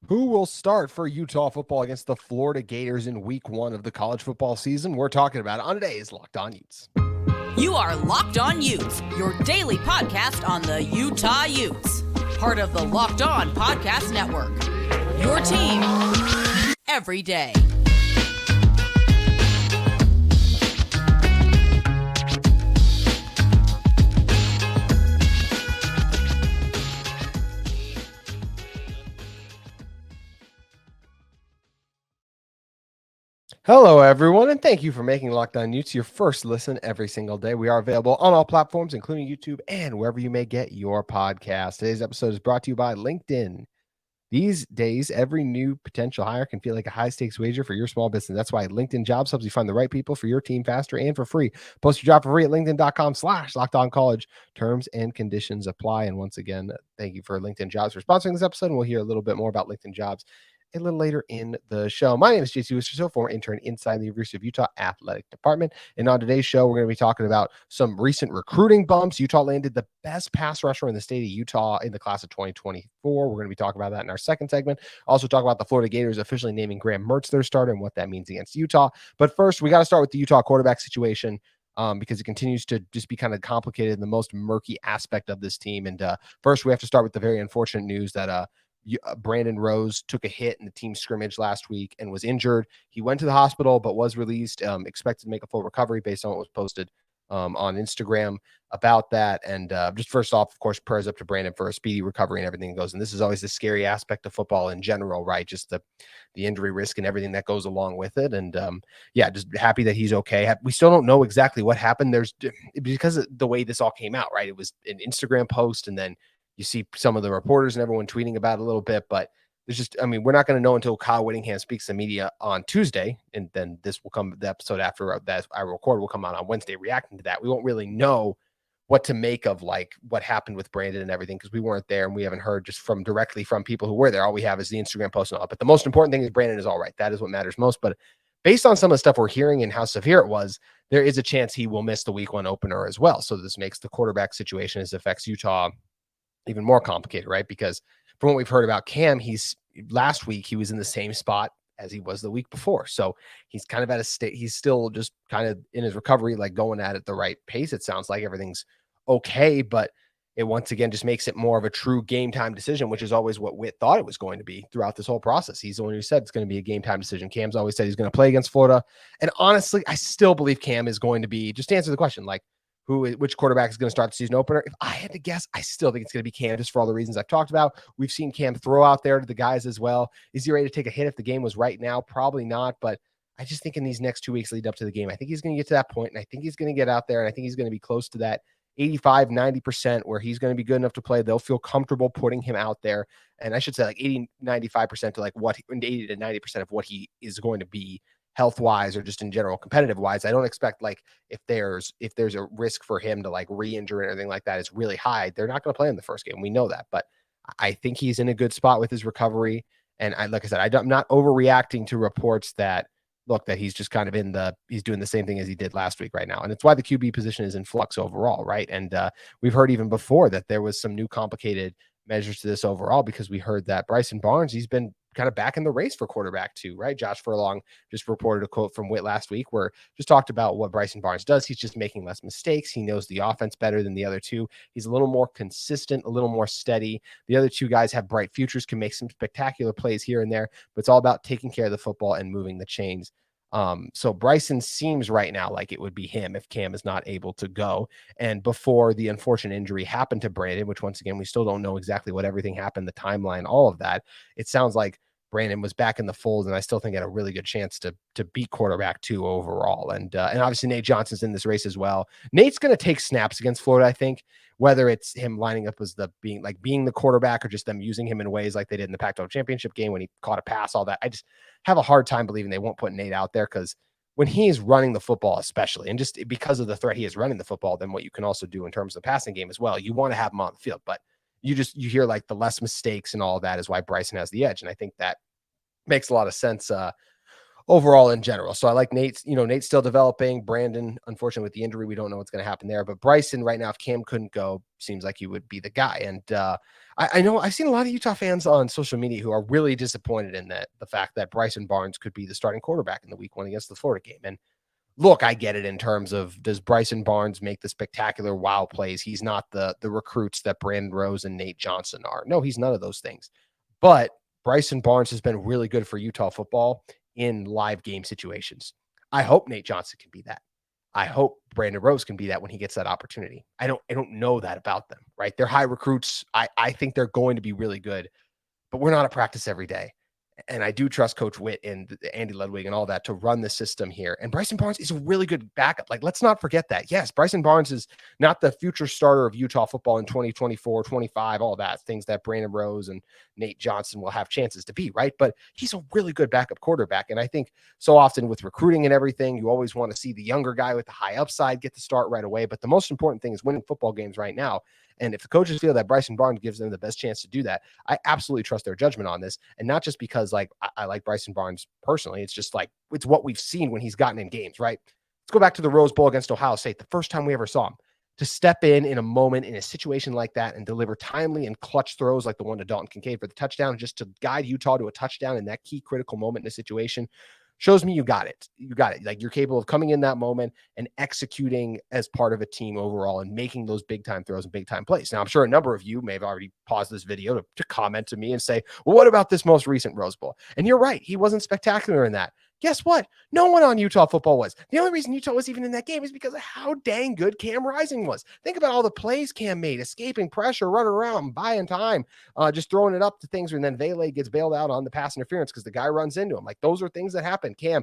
Who will start for Utah football against the Florida Gators in week 1 of the college football season? We're talking about it on today's Locked On Utes. You are Locked On Utes, your daily podcast on the Utah Utes. Part of the Locked On Podcast Network. Your team every day. Hello, everyone, and thank you for making Locked On Utes your first listen every single day. We are available on all platforms, including YouTube and wherever you may get your podcast. Today's episode is brought to you by LinkedIn. These days, every new potential hire can feel like a high-stakes wager for your small business. That's why LinkedIn Jobs helps you find the right people for your team faster and for free. Post your job for free at linkedin.com/LockedOnCollege. Terms and conditions apply. And once again, thank you for LinkedIn Jobs for sponsoring this episode. And we'll hear a little bit more about LinkedIn Jobs a little later in the show. My name is JC Wistcill, former intern inside the University of Utah Athletic Department. And on today's show, we're going to be talking about some recent recruiting bumps. Utah landed the best pass rusher in the state of Utah in the class of 2024. We're going to be talking about that in our second segment. Also talk about the Florida Gators officially naming Graham Mertz their starter and what that means against Utah. But first, we got to start with the Utah quarterback situation. Because it continues to just be kind of complicated in the most murky aspect of this team. And first, we have to start with the very unfortunate news that Brandon Rose took a hit in the team scrimmage last week and was injured. He went to the hospital, but was released, expected to make a full recovery based on what was posted on Instagram about that. And just first off, of course, prayers up to Brandon for a speedy recovery and everything goes. And this is always the scary aspect of football in general, right? Just the injury risk and everything that goes along with it. And yeah, just happy that he's okay. We still don't know exactly what happened. Because of the way this all came out, right? It was an Instagram post, and then you see some of the reporters and everyone tweeting about it a little bit, but we're not going to know until Kyle Whittingham speaks to media on Tuesday. And then the episode after that I record will come out on Wednesday reacting to that. We won't really know what to make of like what happened with Brandon and everything, because we weren't there and we haven't heard just directly from people who were there. All we have is the Instagram post and all that. But the most important thing is Brandon is all right. That is what matters most. But based on some of the stuff we're hearing and how severe it was, there is a chance he will miss the week 1 opener as well. So this makes the quarterback situation as affects Utah even more complicated, right? Because from what we've heard about Cam, last week he was in the same spot as he was the week before. So he's kind of at a state, he's still just kind of in his recovery, like going at it the right pace. It sounds like everything's okay, but it once again just makes it more of a true game time decision, which is always what Witt thought it was going to be throughout this whole process. He's the one who said it's going to be a game time decision. Cam's always said he's going to play against Florida. And honestly, I still believe Cam is going to be, just to answer the question, like, which quarterback is going to start the season opener? If I had to guess, I still think it's going to be Cam, just for all the reasons I've talked about. We've seen Cam throw out there to the guys as well. Is he ready to take a hit if the game was right now? Probably not, but I just think in these next 2 weeks lead up to the game, I think he's going to get to that point, and I think he's going to get out there, and I think he's going to be close to that 85, 90% where he's going to be good enough to play. They'll feel comfortable putting him out there. And I should say like 80, 95% to like 80 to 90% of what he is going to be health-wise or just in general competitive-wise. I don't expect like if there's a risk for him to like re-injure and anything like that is really high, they're not going to play him the first game. We know that, but I think he's in a good spot with his recovery. And like I said, I'm not overreacting to reports that he's just kind of he's doing the same thing as he did last week right now. And it's why the QB position is in flux overall, right? And we've heard even before that there was some new complicated measures to this overall, because we heard that Bryson Barnes, he's been kind of back in the race for quarterback too, right? Josh Furlong just reported a quote from Witt last week where just talked about what Bryson Barnes does. He's just making less mistakes. He knows the offense better than the other two. He's a little more consistent, a little more steady. The other two guys have bright futures, can make some spectacular plays here and there, but it's all about taking care of the football and moving the chains. So Bryson seems right now like it would be him if Cam is not able to go. And before the unfortunate injury happened to Brandon, which once again, we still don't know exactly what everything happened, the timeline, all of that, it sounds like Brandon was back in the fold, and I still think had a really good chance to beat quarterback 2 overall. And obviously Nate Johnson's in this race as well. Nate's going to take snaps against Florida, I think, whether it's him lining up as being the quarterback or just them using him in ways like they did in the Pac-12 championship game when he caught a pass, all that. I just have a hard time believing they won't put Nate out there, because when he's running the football, especially, and just because of the threat he is running the football, then what you can also do in terms of the passing game as well, you want to have him on the field, but you hear like the less mistakes and all of that is why Bryson has the edge. And I think that makes a lot of sense overall in general. So I like Nate's, Nate's still developing. Brandon, unfortunately, with the injury, we don't know what's going to happen there. But Bryson right now, if Cam couldn't go, seems like he would be the guy. And I know I've seen a lot of Utah fans on social media who are really disappointed in the fact that Bryson Barnes could be the starting quarterback in the week 1 against the Florida game. And look, I get it in terms of, does Bryson Barnes make the spectacular wow plays? He's not the recruits that Brandon Rose and Nate Johnson are. No, he's none of those things. But Bryson Barnes has been really good for Utah football in live game situations. I hope Nate Johnson can be that. I hope Brandon Rose can be that when he gets that opportunity. I don't know that about them, right? They're high recruits. I think they're going to be really good, but we're not at practice every day. And I do trust Coach Witt and Andy Ludwig and all that to run the system here. And Bryson Barnes is a really good backup. Like, let's not forget that. Yes, Bryson Barnes is not the future starter of Utah football in 2024, 25, all that, things that Brandon Rose and Nate Johnson will have chances to be, right? But he's a really good backup quarterback. And I think so often with recruiting and everything, you always want to see the younger guy with the high upside get the start right away. But the most important thing is winning football games right now. And if the coaches feel that Bryson Barnes gives them the best chance to do that, I absolutely trust their judgment on this. And not just because I like Bryson Barnes personally. It's just it's what we've seen when he's gotten in games, right? Let's go back to the Rose Bowl against Ohio State. The first time we ever saw him to step in a moment in a situation like that and deliver timely and clutch throws like the one to Dalton Kincaid for the touchdown, just to guide Utah to a touchdown in that key critical moment in a situation, shows me you got it. You got it. Like, you're capable of coming in that moment and executing as part of a team overall and making those big time throws and big time plays. Now, I'm sure a number of you may have already paused this video to comment to me and say, well, what about this most recent Rose Bowl? And you're right. He wasn't spectacular in that. Guess what? No one on Utah football was. The only reason Utah was even in that game is because of how dang good Cam Rising was. Think about all the plays Cam made, escaping pressure, running around, buying time, just throwing it up to things, and then Vele gets bailed out on the pass interference because the guy runs into him. Like, those are things that happen. Cam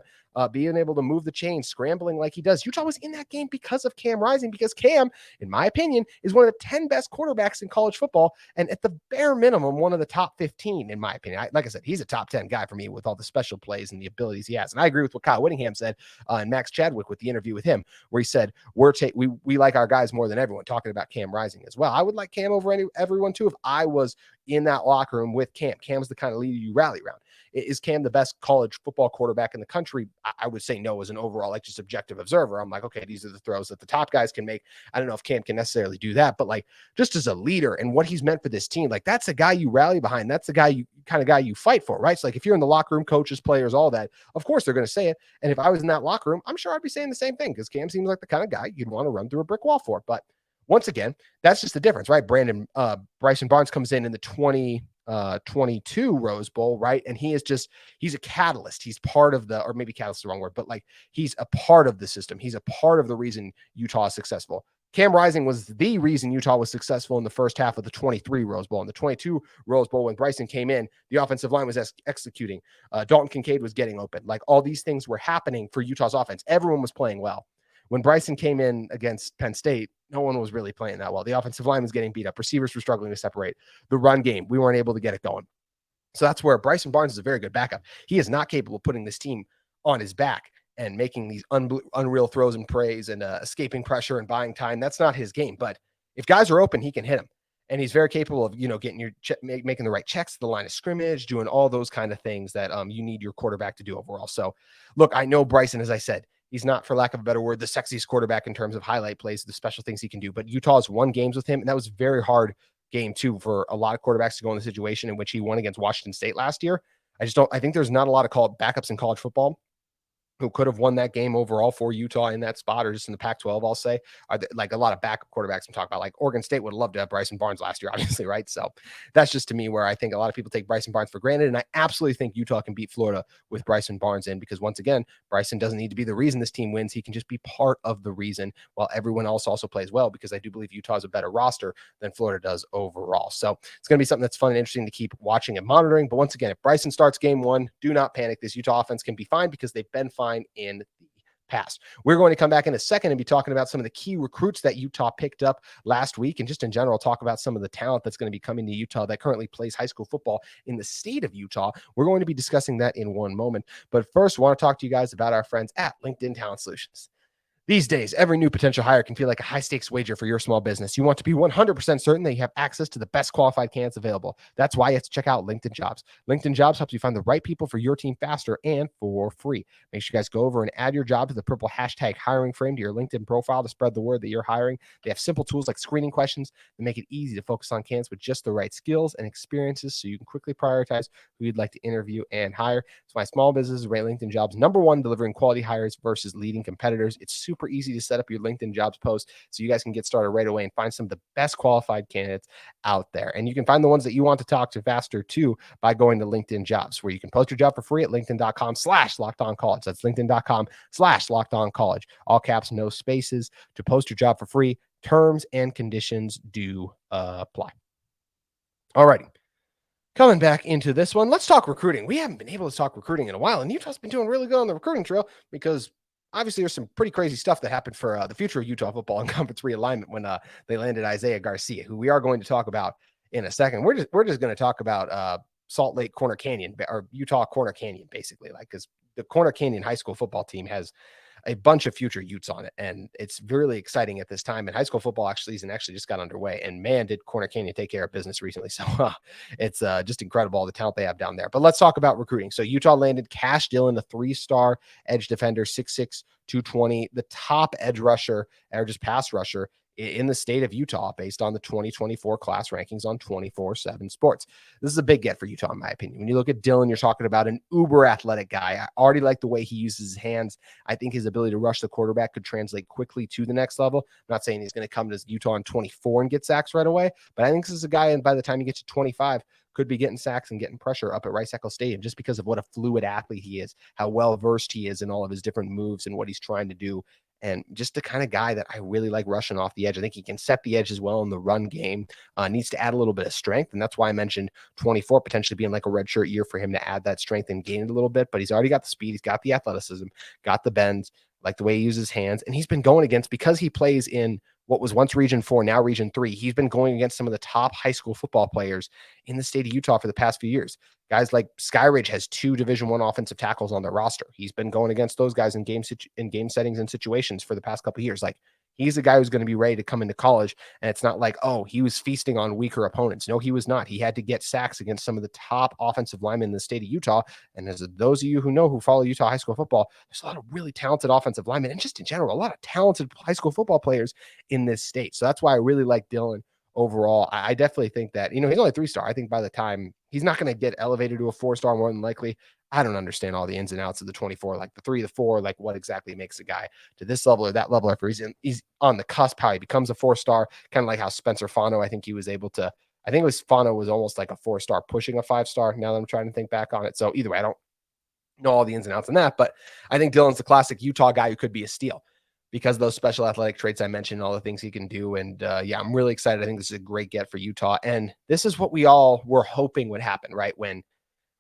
being able to move the chain, scrambling like he does. Utah was in that game because of Cam Rising, because Cam, in my opinion, is one of the 10 best quarterbacks in college football, and at the bare minimum, one of the top 15, in my opinion. Like I said, he's a top 10 guy for me with all the special plays and the abilities he has. And I agree with what Kyle Whittingham said and Max Chadwick with the interview with him, where he said, we like our guys more than everyone, talking about Cam Rising as well. I would like Cam over everyone too if I was in that locker room with Cam. Cam's the kind of leader you rally around. Is Cam the best college football quarterback in the country? I would say no as an overall, just objective observer. I'm like, okay, these are the throws that the top guys can make. I don't know if Cam can necessarily do that, but just as a leader and what he's meant for this team, that's a guy you rally behind. That's the guy you fight for, right? So if you're in the locker room, coaches, players, all that, of course they're going to say it. And if I was in that locker room, I'm sure I'd be saying the same thing, because Cam seems like the kind of guy you'd want to run through a brick wall for. But once again, that's just the difference, right? Bryson Barnes comes in the 2022 Rose Bowl, right? And he's a catalyst. He's part of or maybe catalyst is the wrong word, but he's a part of the system. He's a part of the reason Utah is successful. Cam Rising was the reason Utah was successful in the first half of the 23 Rose Bowl. In the 22 Rose Bowl, when Bryson came in, the offensive line was executing. Dalton Kincaid was getting open. All these things were happening for Utah's offense. Everyone was playing well. When Bryson came in against Penn State, no one was really playing that well. The offensive line was getting beat up. Receivers were struggling to separate. The run game, we weren't able to get it going. So that's where Bryson Barnes is a very good backup. He is not capable of putting this team on his back and making these unreal throws and praise and escaping pressure and buying time. That's not his game. But if guys are open, he can hit them. And he's very capable of, getting making the right checks to the line of scrimmage, doing all those kind of things that you need your quarterback to do overall. So, look, I know Bryson, as I said, he's not, for lack of a better word, the sexiest quarterback in terms of highlight plays, the special things he can do. But Utah's won games with him, and that was a very hard game, too, for a lot of quarterbacks to go in the situation in which he won against Washington State last year. I think there's not a lot of backups in college football who could have won that game overall for Utah in that spot, or just in the Pac-12, I'll say. Are a lot of backup quarterbacks I'm talking about. Oregon State would love to have Bryson Barnes last year, obviously, right? So that's just, to me, where I think a lot of people take Bryson Barnes for granted, and I absolutely think Utah can beat Florida with Bryson Barnes in, because once again, Bryson doesn't need to be the reason this team wins. He can just be part of the reason, while everyone else also plays well, because I do believe Utah is a better roster than Florida does overall. So it's going to be something that's fun and interesting to keep watching and monitoring. But once again, if Bryson starts game one, do not panic. This Utah offense can be fine, because they've been fine in the past. We're going to come back in a second and be talking about some of the key recruits that Utah picked up last week, and just in general talk about some of the talent that's going to be coming to Utah that currently plays high school football in the state of Utah. We're going to be discussing that in one moment. But first, I want to talk to you guys about our friends at LinkedIn Talent Solutions. These days, every new potential hire can feel like a high-stakes wager for your small business. You want to be 100% certain that you have access to the best qualified candidates available. That's why you have to check out LinkedIn Jobs. LinkedIn Jobs helps you find the right people for your team faster and for free. Make sure you guys go over and add your job to the purple hashtag hiring frame to your LinkedIn profile to spread the word that you're hiring. They have simple tools like screening questions that make it easy to focus on candidates with just the right skills and experiences so you can quickly prioritize who you'd like to interview and hire. That's why small businesses rate LinkedIn Jobs #1 delivering quality hires versus leading competitors. It's super easy to set up your LinkedIn Jobs post so you guys can get started right away and find some of the best qualified candidates out there. And you can find the ones that you want to talk to faster too by going to LinkedIn Jobs, where you can post your job for free at linkedin.com/lockedoncollege. That's linkedin.com/lockedoncollege. All caps, no spaces, to post your job for free. Terms and conditions do apply. All righty. Coming back into this one, let's talk recruiting. We haven't been able to talk recruiting in a while, and Utah's been doing really good on the recruiting trail because obviously there's some pretty crazy stuff that happened for the future of Utah football and conference realignment when they landed Isaiah Garcia, who we are going to talk about in a second. We're just going to talk about Salt Lake Corner Canyon, or Utah Corner Canyon, basically, like, because the Corner Canyon high school football team has a bunch of future Utes on it, and it's really exciting at this time. And high school football season actually just got underway, and man, did Corner Canyon take care of business recently. So it's just incredible, all the talent they have down there. But let's talk about recruiting. So Utah landed Cash Dillon, the 3-star edge defender, 6'6", 220, the top edge rusher, or just pass rusher in the state of Utah based on the 2024 class rankings on 24/7 Sports. This is a big get for Utah, in my opinion. When you look at Dillon, you're talking about an uber athletic guy. I already like the way he uses his hands. I think his ability to rush the quarterback could translate quickly to the next level. I'm not saying he's going to come to Utah in 24 and get sacks right away, but I think this is a guy, and by the time you get to 25, could be getting sacks and getting pressure up at Rice Eccles Stadium just because of what a fluid athlete he is, how well-versed he is in all of his different moves and what he's trying to do. And just the kind of guy that I really like rushing off the edge. I think he can set the edge as well in the run game. Needs to add a little bit of strength. And that's why I mentioned 24 potentially being like a redshirt year for him to add that strength and gain it a little bit. But he's already got the speed. He's got the athleticism, got the bends, like the way he uses hands. And he's been going against, because he plays in what was once Region 4, now Region 3, he's been going against some of the top high school football players in the state of Utah for the past few years. Guys like Skyridge has 2 Division I offensive tackles on their roster. He's been going against those guys in game settings and situations for the past couple of years. Like, he's a guy who's going to be ready to come into college, and it's not like, oh, he was feasting on weaker opponents. No, he was not. He had to get sacks against some of the top offensive linemen in the state of Utah. And as those of you who know, who follow Utah high school football, there's a lot of really talented offensive linemen, and just in general, a lot of talented high school football players in this state. So that's why I really like Dillon overall. I definitely think that, he's only 3-star. I think by the time he's not going to get elevated to a 4-star more than likely. I don't understand all the ins and outs of the 24, like the 3, the 4, like what exactly makes a guy to this level or that level. If he's on the cusp, how he becomes a 4-star, kind of like how Spencer Fano, I think he was able to, I think it was Fano was almost like a 4-star pushing a 5-star. Now that I'm trying to think back on it. So either way, I don't know all the ins and outs on that, but I think Dillon's the classic Utah guy who could be a steal because of those special athletic traits I mentioned, all the things he can do. And yeah, I'm really excited. I think this is a great get for Utah. And this is what we all were hoping would happen, right? When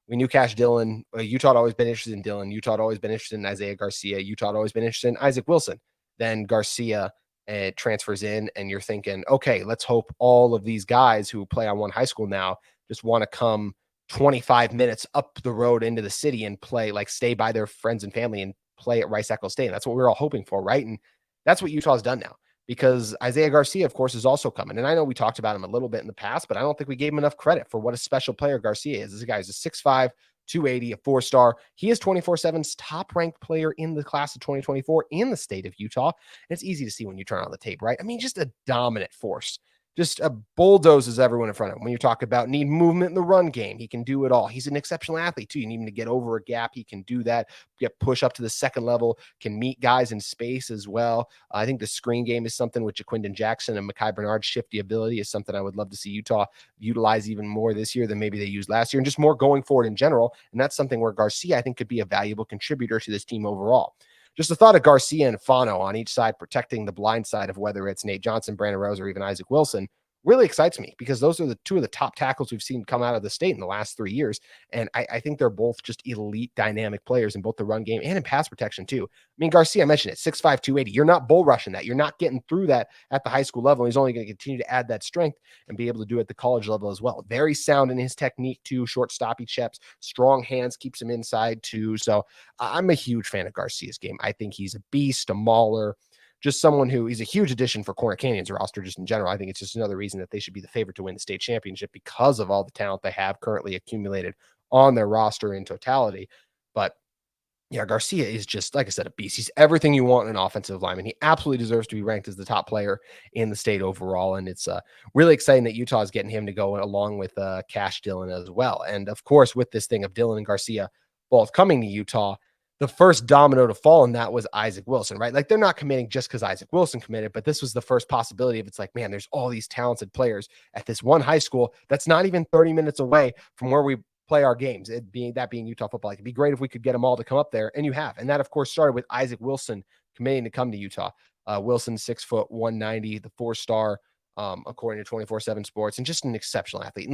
we knew Cash Dillon, Utah had always been interested in Dillon. Utah had always been interested in Isaiah Garcia. Utah had always been interested in Isaac Wilson. Then Garcia transfers in, and you're thinking, okay, let's hope all of these guys who play on one high school now just want to come 25 minutes up the road into the city and play, like stay by their friends and family and play at Rice Eccles Stadium. That's what we were all hoping for, right? And that's what Utah's done now, because Isaiah Garcia, of course, is also coming. And I know we talked about him a little bit in the past, but I don't think we gave him enough credit for what a special player Garcia is. This guy is a 6'5", 280, a 4-star. He is 24/7's top-ranked player in the class of 2024 in the state of Utah. And it's easy to see when you turn on the tape, right? I mean, just a dominant force. Just bulldozes everyone in front of him. When you talk about need movement in the run game, he can do it all. He's an exceptional athlete too. You need him to get over a gap. He can do that. Get push up to the second level, can meet guys in space as well. I think the screen game is something with Jaquindon Jackson and Mekhi Bernard's shifty ability is something I would love to see Utah utilize even more this year than maybe they used last year, and just more going forward in general. And that's something where Garcia, I think, could be a valuable contributor to this team overall. Just the thought of Garcia and Fano on each side protecting the blind side of whether it's Nate Johnson, Brandon Rose, or even Isaac Wilson really excites me, because those are the 2 of the top tackles we've seen come out of the state in the last 3 years. And I think they're both just elite dynamic players in both the run game and in pass protection too. I mean, Garcia, I mentioned it, 6'5", 280. You're not bull rushing that. You're not getting through that at the high school level. He's only going to continue to add that strength and be able to do it at the college level as well. Very sound in his technique too. Short stoppy steps, strong hands, keeps him inside too. So I'm a huge fan of Garcia's game. I think he's a beast, a mauler. just someone who is a huge addition for Corner Canyon's roster just in general. I think it's just another reason that they should be the favorite to win the state championship because of all the talent they have currently accumulated on their roster in totality. But yeah, Garcia is just, like I said, a beast. He's everything you want in an offensive lineman. He absolutely deserves to be ranked as the top player in the state overall. And it's really exciting that Utah is getting him to go along with Cash Dillon as well. And of course, with this thing of Dillon and Garcia both coming to Utah, the first domino to fall in that was Isaac Wilson, right? Like they're not committing just because Isaac Wilson committed, but this was the first possibility of it's like, man, there's all these talented players at this one high school that's not even 30 minutes away from where we play our games, being Utah football. It'd be great if we could get them all to come up there, and you have. And that, of course, started with Isaac Wilson committing to come to Utah. Wilson, 6 foot, 190, the 4-star, according to 24/7 Sports, and just an exceptional athlete.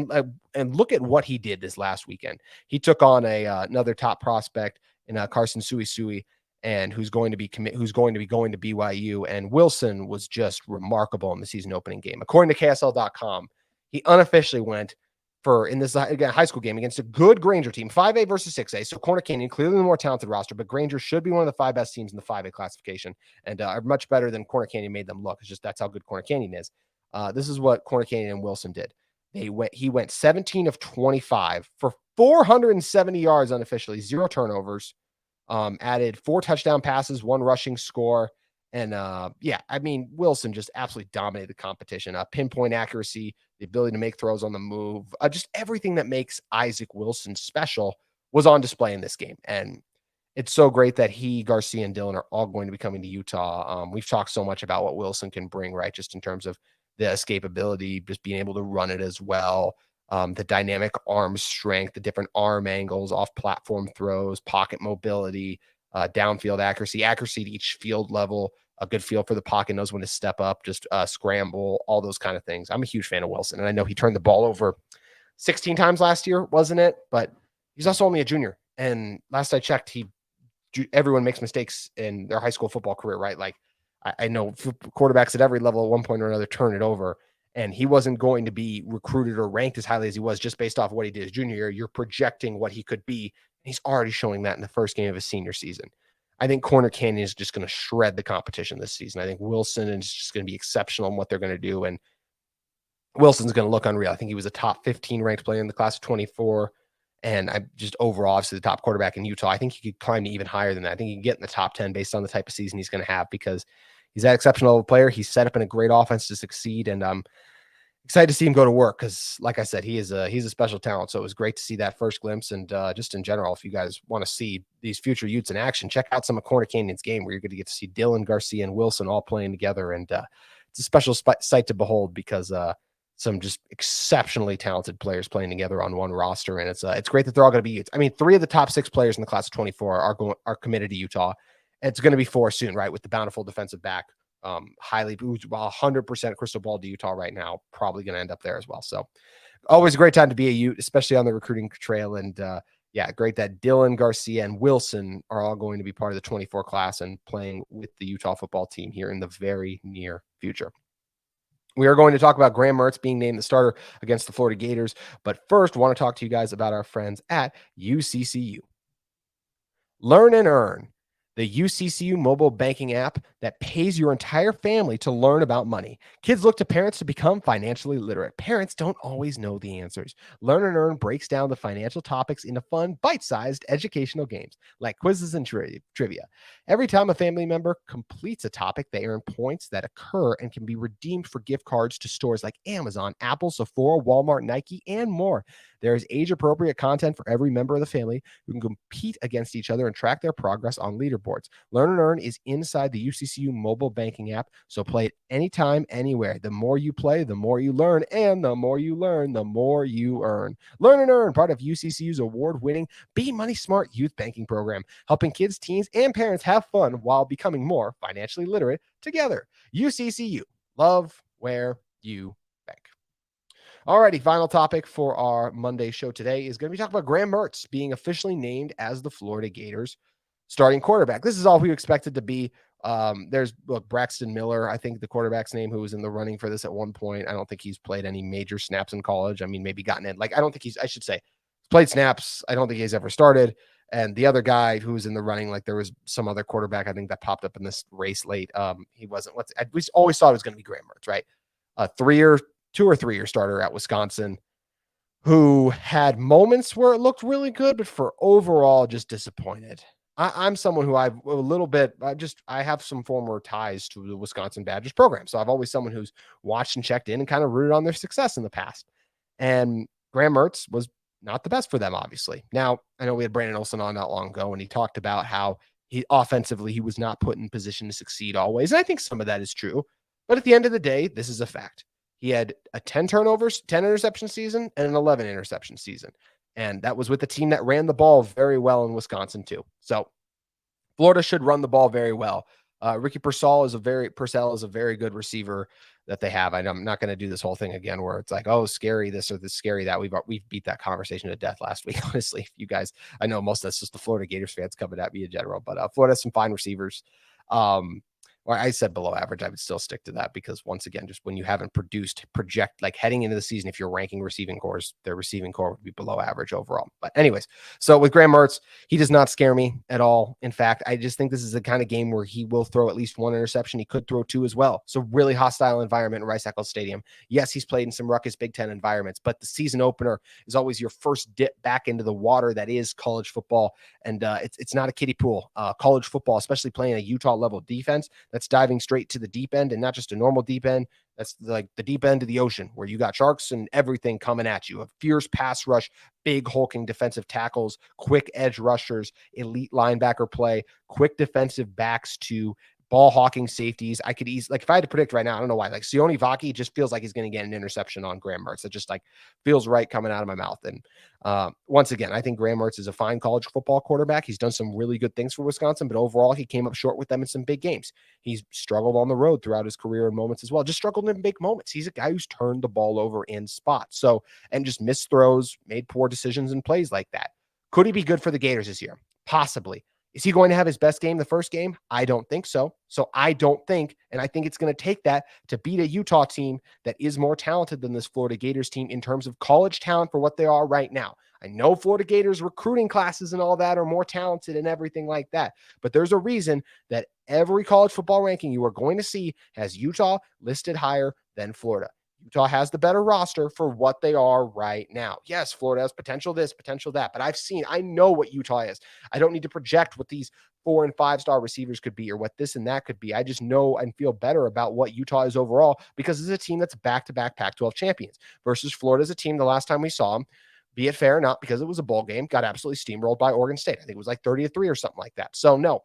And look at what he did this last weekend. He took on another top prospect in Carson Sui, and who's going to be going to BYU. And Wilson was just remarkable in the season opening game. According to KSL.com, he unofficially went in this high school game against a good Granger team, 5A versus 6A. So Corner Canyon, clearly the more talented roster, but Granger should be one of the 5 best teams in the 5A classification and are much better than Corner Canyon made them look. It's just that's how good Corner Canyon is. This is what Corner Canyon and Wilson did. He went 17 of 25 for 470 yards unofficially, 0 turnovers, added 4 touchdown passes, 1 rushing score. And Wilson just absolutely dominated the competition. Pinpoint accuracy, the ability to make throws on the move, just everything that makes Isaac Wilson special was on display in this game. And it's so great that he, Garcia, and Dillon are all going to be coming to Utah. We've talked so much about what Wilson can bring, right? Just in terms of the escapability, just being able to run it as well. The dynamic arm strength, the different arm angles, off-platform throws, pocket mobility, downfield accuracy to each field level, a good feel for the pocket, knows when to step up, just scramble, all those kind of things. I'm a huge fan of Wilson, and I know he turned the ball over 16 times last year, wasn't it? But he's also only a junior, and last I checked, everyone makes mistakes in their high school football career, right? Like I know quarterbacks at every level at one point or another turn it over, and he wasn't going to be recruited or ranked as highly as he was just based off of what he did his junior year. You're projecting what he could be, and he's already showing that in the first game of his senior season. I think Corner Canyon is just going to shred the competition this season. I think Wilson is just going to be exceptional in what they're going to do, and Wilson's going to look unreal. I think he was a top 15 ranked player in the class of 24, and I just overall, obviously, the top quarterback in Utah. I think he could climb to even higher than that. I think he can get in the top 10 based on the type of season he's going to have because he's that exceptional player. He's set up in a great offense to succeed, and I'm excited to see him go to work because, like I said, he's a special talent. So it was great to see that first glimpse. And just in general, if you guys want to see these future Utes in action, check out some of Corner Canyon's game where you're going to get to see Dillon, Garcia, and Wilson all playing together. And it's a special sight to behold because some just exceptionally talented players playing together on one roster. And it's great that they're all going to be Utes. I mean, 3 of the top 6 players in the class of 24 are committed to Utah. It's going to be 4 soon, right? With the bountiful defensive back. Highly 100% crystal ball to Utah right now, probably going to end up there as well. So always a great time to be a Ute, especially on the recruiting trail. And great that Dillon, Garcia, and Wilson are all going to be part of the 24 class and playing with the Utah football team here in the very near future. We are going to talk about Graham Mertz being named the starter against the Florida Gators. But first, I want to talk to you guys about our friends at UCCU. Learn and earn. The UCCU mobile banking app that pays your entire family to learn about money. Kids look to parents to become financially literate. Parents don't always know the answers. Learn and Earn breaks down the financial topics into fun, bite-sized educational games like quizzes and trivia. Every time a family member completes a topic, they earn points that occur and can be redeemed for gift cards to stores like Amazon, Apple, Sephora, Walmart, Nike, and more. There is age-appropriate content for every member of the family who can compete against each other and track their progress on leaderboards. Learn and Earn is inside the UCCU mobile banking app, so play it anytime, anywhere. The more you play, the more you learn, and the more you learn, the more you earn. Learn and Earn, part of UCCU's award-winning Be Money Smart youth banking program, helping kids, teens, and parents have fun while becoming more financially literate together. UCCU, love where you bank. Alrighty, final topic for our Monday show today is going to be talking about Graham Mertz being officially named as the Florida Gators starting quarterback. This is all we expected to be. There's Braxton Miller, I think the quarterback's name, who was in the running for this at one point. I don't think he's played any major snaps in college. I mean, maybe gotten in. I don't think I should say, played snaps. I don't think he's ever started. And the other guy who was in the running, like there was some other quarterback, I think, that popped up in this race late. He wasn't, we always thought it was going to be Graham Mertz, right? A 2 or 3 year starter at Wisconsin who had moments where it looked really good, but for overall just disappointed. I'm someone who I've a little bit, I have some former ties to the Wisconsin Badgers program. So I've always someone who's watched and checked in and kind of rooted on their success in the past. And Graham Mertz was not the best for them, obviously. Now, I know we had Brandon Olson on not long ago, and he talked about how he offensively, he was not put in position to succeed always. And I think some of that is true. But at the end of the day, this is a fact. He had a 10 turnovers, 10 interception season, and an 11 interception season. And that was with the team that ran the ball very well in Wisconsin, too. So Florida should run the ball very well. Ricky Purcell is a very good receiver that they have. I'm not going to do this whole thing again where it's like, oh, scary this or this, scary that. We've beat that conversation to death last week. Honestly, you guys, I know most of that's just the Florida Gators fans coming at me in general, but Florida has some fine receivers. Or I said below average, I would still stick to that because once again, just when you haven't project like heading into the season, if you're ranking receiving cores, their receiving core would be below average overall. But anyways, so with Graham Mertz, he does not scare me at all. In fact, I just think this is the kind of game where he will throw at least 1 interception. He could throw 2 as well. So really hostile environment in Rice-Eccles Stadium. Yes, he's played in some ruckus Big Ten environments, but the season opener is always your first dip back into the water that is college football. And it's not a kiddie pool. College football, especially playing a Utah level defense that's diving straight to the deep end and not just a normal deep end. That's like the deep end of the ocean where you got sharks and everything coming at you. A fierce pass rush, big hulking defensive tackles, quick edge rushers, elite linebacker play, quick defensive backs to ball hawking safeties. I could easily, like if I had to predict right now, I don't know why, like Sione Vaki just feels like he's going to get an interception on Graham Mertz. It just like feels right coming out of my mouth. And once again, I think Graham Mertz is a fine college football quarterback. He's done some really good things for Wisconsin, but overall he came up short with them in some big games. He's struggled on the road throughout his career in moments as well. Just struggled in big moments. He's a guy who's turned the ball over in spots. So, and just missed throws, made poor decisions and plays like that. Could he be good for the Gators this year? Possibly. Is he going to have his best game the first game? I don't think so. So I don't think, and I think it's going to take that to beat a Utah team that is more talented than this Florida Gators team in terms of college talent for what they are right now. I know Florida Gators recruiting classes and all that are more talented and everything like that, but there's a reason that every college football ranking you are going to see has Utah listed higher than Florida. Utah has the better roster for what they are right now. Yes, Florida has potential this, potential that, but I know what Utah is. I don't need to project what these 4 and 5 star receivers could be or what this and that could be. I just know and feel better about what Utah is overall because it's a team that's back-to-back Pac-12 champions versus Florida's a team the last time we saw them, be it fair or not, because it was a bowl game, got absolutely steamrolled by Oregon State. I think it was like 30-3 or something like that. So no,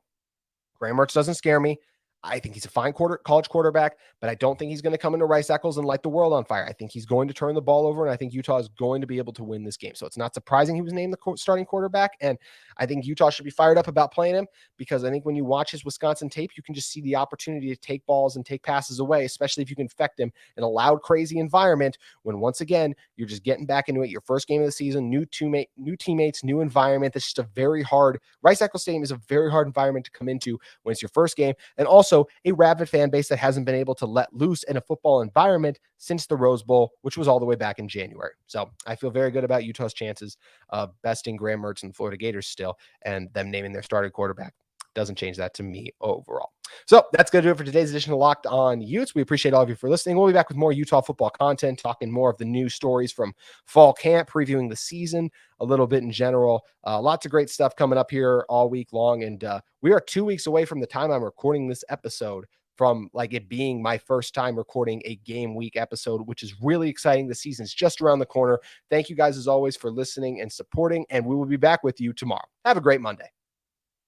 Graham Mertz doesn't scare me. I think he's a fine college quarterback, but I don't think he's going to come into Rice-Eccles and light the world on fire. I think he's going to turn the ball over, and I think Utah is going to be able to win this game. So it's not surprising he was named the starting quarterback, and I think Utah should be fired up about playing him because I think when you watch his Wisconsin tape, you can just see the opportunity to take balls and take passes away, especially if you can affect him in a loud, crazy environment when, once again, you're just getting back into it. Your first game of the season, new teammates, new environment. That's just a very hard – Rice-Eccles Stadium is a very hard environment to come into when it's your first game, and also a rabid fan base that hasn't been able to let loose in a football environment since the Rose Bowl, which was all the way back in January. So I feel very good about Utah's chances of besting Graham Mertz and the Florida Gators still, and them naming their starting quarterback doesn't change that to me overall. So that's going to do it for today's edition of Locked On Utes. We appreciate all of you for listening. We'll be back with more Utah football content, talking more of the news stories from fall camp, previewing the season a little bit in general. Lots of great stuff coming up here all week long. And we are 2 weeks away from the time I'm recording this episode from like it being my first time recording a game week episode, which is really exciting. The season's just around the corner. Thank you guys as always for listening and supporting, and we will be back with you tomorrow. Have a great Monday.